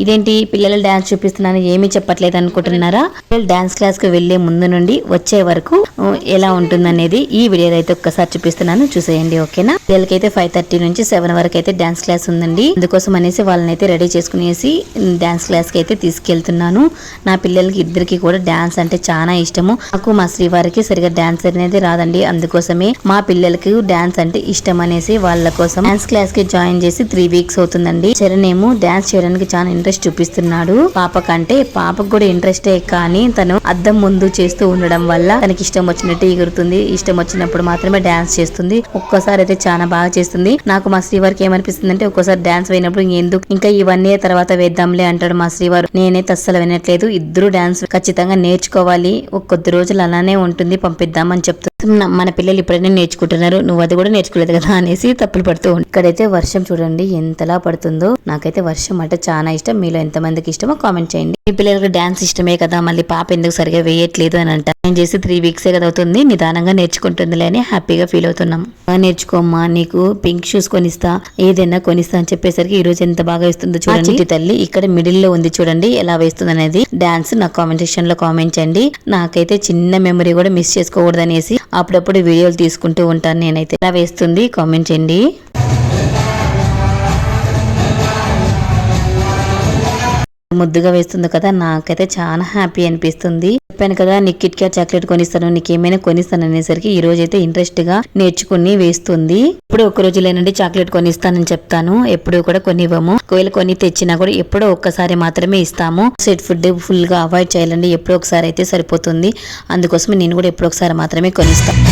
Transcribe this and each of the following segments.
ఇదేంటి పిల్లలు డాన్స్ చూపిస్తున్నాను ఏమీ చెప్పట్లేదు అనుకుంటున్నారా? పిల్లలు డాన్స్ క్లాస్ కు వెళ్లే ముందు నుండి వచ్చే వరకు ఎలా ఉంటుందనేది ఈ వీడియోలో అయితే ఒక్కసారి చూపిస్తున్నాను, చూసేయండి. ఓకేనా? పిల్లలకైతే 5:30 నుంచి 7 వరకు అయితే డాన్స్ క్లాస్ ఉందండి. అందుకోసం అనేసి వాళ్ళని అయితే రెడీ చేసుకునేసి డాన్స్ క్లాస్ కి అయితే తీసుకెళ్తున్నాను. నా పిల్లలకి ఇద్దరికి కూడా డాన్స్ అంటే చాలా ఇష్టము. నాకు మా శ్రీవారికి సరిగా డాన్స్ అనేది రాదండి. అందుకోసమే మా పిల్లలకి డాన్స్ అంటే ఇష్టం అనేసి వాళ్ళ కోసం డాన్స్ క్లాస్ కి జాయిన్ చేసి 3 వీక్స్ అవుతుందండి. చరణ్ ఏమో డాన్స్ చేయడానికి చాలా ఇంట్రెస్ట్ చూపిస్తున్నాడు. పాపకు కూడా ఇంట్రెస్టే, కానీ తను అద్దం ముందు చేస్తూ ఉండడం వల్ల తనకి ఇష్టం వచ్చినట్టు ఎగురుతుంది. ఇష్టం వచ్చినప్పుడు మాత్రమే డాన్స్ చేస్తుంది. ఒక్కోసారి అయితే చాలా బాగా చేస్తుంది. నాకు మా శ్రీవారికి ఏమనిపిస్తుంది అంటే ఒక్కోసారి డాన్స్ వేయినప్పుడు ఎందుకు ఇంకా ఈ 1 year తర్వాత వేద్దాంలే అంటాడు మా శ్రీవారు. నేనైతే అస్సలు వినట్లేదు. ఇద్దరు డాన్స్ ఖచ్చితంగా నేర్చుకోవాలి. కొద్ది రోజులు అలానే ఉంటుంది, పంపిద్దామని చెప్తుంది. మన పిల్లలు ఇప్పుడైనా నేర్చుకుంటున్నారు, నువ్వు అది కూడా నేర్చుకోలేదు కదా అనేసి తప్పులు పడుతూ ఉంటాయి. ఇక్కడైతే వర్షం చూడండి ఎంతలా పడుతుందో. నాకైతే వర్షం అంటే చాలా ఇష్టం. మీలో ఎంతమందికి ఇష్టమో కామెంట్ చేయండి. మీ పిల్లలకి డాన్స్ ఇష్టమే కదా, మళ్ళీ పాప ఎందుకు సరిగా వేయట్లేదు అని అంట. నేను చేసి 3 వీక్సే కదా అవుతుంది, నిదానంగా నేర్చుకుంటుందిలే అని హ్యాపీగా ఫీల్ అవుతున్నాం. నేర్చుకోమ్మా, నీకు పింక్ షూస్ కొనిస్తా, ఏదైనా కొనిస్తా అని చెప్పేసరికి ఈ రోజు ఎంత బాగా ఇస్తుందో చూడండి. చిట్టి తల్లి ఇక్కడ మిడిల్ లో ఉంది చూడండి ఎలా వేస్తుంది అనేది. డాన్స్ నా కామెంట్ సెక్షన్ లో కామెంట్ చేయండి. నాకైతే చిన్న మెమరీ కూడా మిస్ చేసుకోకూడదు అనేసి అప్పుడప్పుడు వీడియోలు తీసుకుంటూ ఉంటాను. నేనైతే ఎలా వేస్తుంది కామెంట్ చేయండి. ముద్దుగా వేస్తుంది కదా, నాకైతే చాలా హ్యాపీ అనిపిస్తుంది. చెప్పాను కదా నీకు కిట్ క్యాట్ చాక్లెట్ కొనిస్తాను, నీకేమైనా కొనిస్తాను అనేసరికి ఈ రోజు అయితే ఇంట్రెస్ట్ గా నేర్చుకుని వేస్తుంది. ఇప్పుడు ఒక రోజు లేనండి చాక్లెట్ కొనిస్తానని చెప్తాను, ఎప్పుడు కూడా కొనివ్వము. ఒకవేళ కొని తెచ్చినా కూడా ఎప్పుడో ఒక్కసారి మాత్రమే ఇస్తాము. సెట్ ఫుడ్ ఫుల్ గా అవాయిడ్ చేయాలండి. ఎప్పుడో ఒకసారి అయితే సరిపోతుంది. అందుకోసం నేను కూడా ఎప్పుడో ఒకసారి మాత్రమే కొనిస్తాను.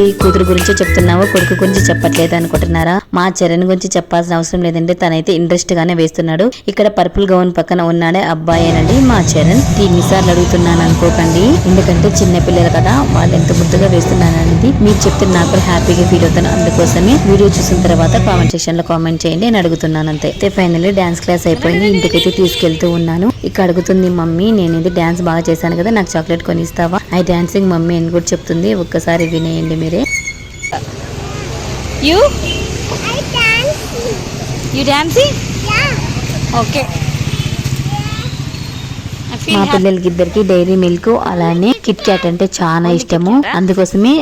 ఈ కూతురు గురించి చెప్తున్నావో కొడుకు గురించి చెప్పట్లేదు అనుకుంటున్నారా? మా చరణ్ గురించి చెప్పాల్సిన అవసరం లేదండి, తనైతే ఇంట్రెస్ట్ గానే వేస్తున్నాడు. ఇక్కడ పర్పుల్ గౌన్ పక్కన ఉన్నాడే అబ్బాయేనండి మా చరణ్. ఎన్నిసార్లు అడుగుతున్నాను అనుకోకండి, ఎందుకంటే చిన్న పిల్లలు కదా, వాళ్ళు ఎంత ముద్దుగా వేస్తున్నాను అనేది మీరు చెప్తే నాకు కూడా హ్యాపీగా ఫీల్ అవుతాను. అందుకోసమే వీడియో చూసిన తర్వాత కామెంట్ సెక్షన్ లో కామెంట్ చేయండి అని అడుగుతున్నాను అంతే. అయితే ఫైనల్లీ డాన్స్ క్లాస్ అయిపోయింది, ఇంటికైతే తీసుకెళ్తూ ఉన్నాను. ఇక్కడ అడుగుతుంది మమ్మీ, నేను ఇది డాన్స్ బాగా చేశాను కదా, నాకు చాక్లెట్ కొనిస్తావా? ఐ డాన్సింగ్ మమ్మీ అని కూడా చెప్తుంది. ఒక్కసారి వినేయండి మీరే. You dancing? Yeah. Okay. మా పిల్లలకి ఇద్దరికి డైరీ మిల్క్ అలానే కిట్ క్యాట్ అంటే చాలా ఇష్టము. అందుకోసమే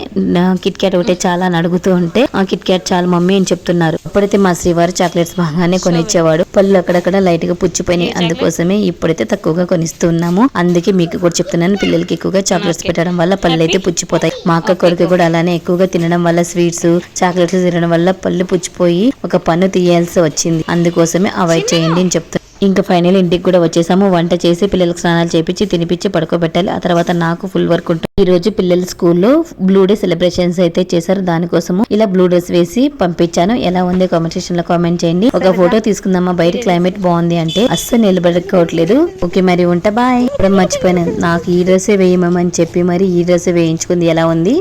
కిట్ క్యాట్ ఒకటే చాలా అని అడుగుతూ ఉంటే ఆ కిట్ క్యాట్ చాలా మమ్మీ అని చెప్తున్నారు. అప్పుడైతే మా శ్రీవారు చాక్లెట్స్ బాగానే కొనిచ్చేవాడు. పళ్ళు అక్కడక్కడ లైట్ గా పుచ్చిపోయినాయి, అందుకోసమే ఇప్పుడైతే తక్కువగా కొనిస్తున్నాము. అందుకే మీకు కూడా చెప్తున్నాను, పిల్లలకి ఎక్కువగా చాక్లెట్స్ పెట్టడం వల్ల పళ్ళు అయితే పుచ్చిపోతాయి. మా అక్క కొడుకు కూడా అలానే ఎక్కువగా తినడం వల్ల, స్వీట్స్ చాక్లెట్స్ తినడం వల్ల పళ్ళు పుచ్చిపోయి ఒక పన్ను తీయాల్సి వచ్చింది. అందుకోసమే అవాయిడ్ చేయండి అని చెప్తాను. ఇంకా ఫైనల్ ఇంటికి కూడా వచ్చేసాము. వంట చేసి పిల్లలకు స్నానాలు చేపించి తినిపించి పడుకోబెట్టాలి. ఆ తర్వాత నాకు ఫుల్ వర్క్ ఉంటుంది. ఈ రోజు పిల్లల స్కూల్లో బ్లూ డే సెలబ్రేషన్స్ అయితే చేశారు. దానికోసము ఇలా బ్లూ డ్రెస్ వేసి పంపించాను. ఎలా ఉంది కామెంట్ సెక్షన్ లో కామెంట్ చేయండి. ఒక ఫోటో తీసుకుందామా, బయట క్లైమేట్ బాగుంది అంటే అస్సలు నిలబడుకోవట్లేదు. ఓకే మరి ఉంటా, బాయ్. ఇప్పుడు మర్చిపోయాను, నాకు ఈ డ్రెస్ వేయమని చెప్పి మరి ఈ డ్రెస్ వేయించుకుంది. ఎలా ఉంది?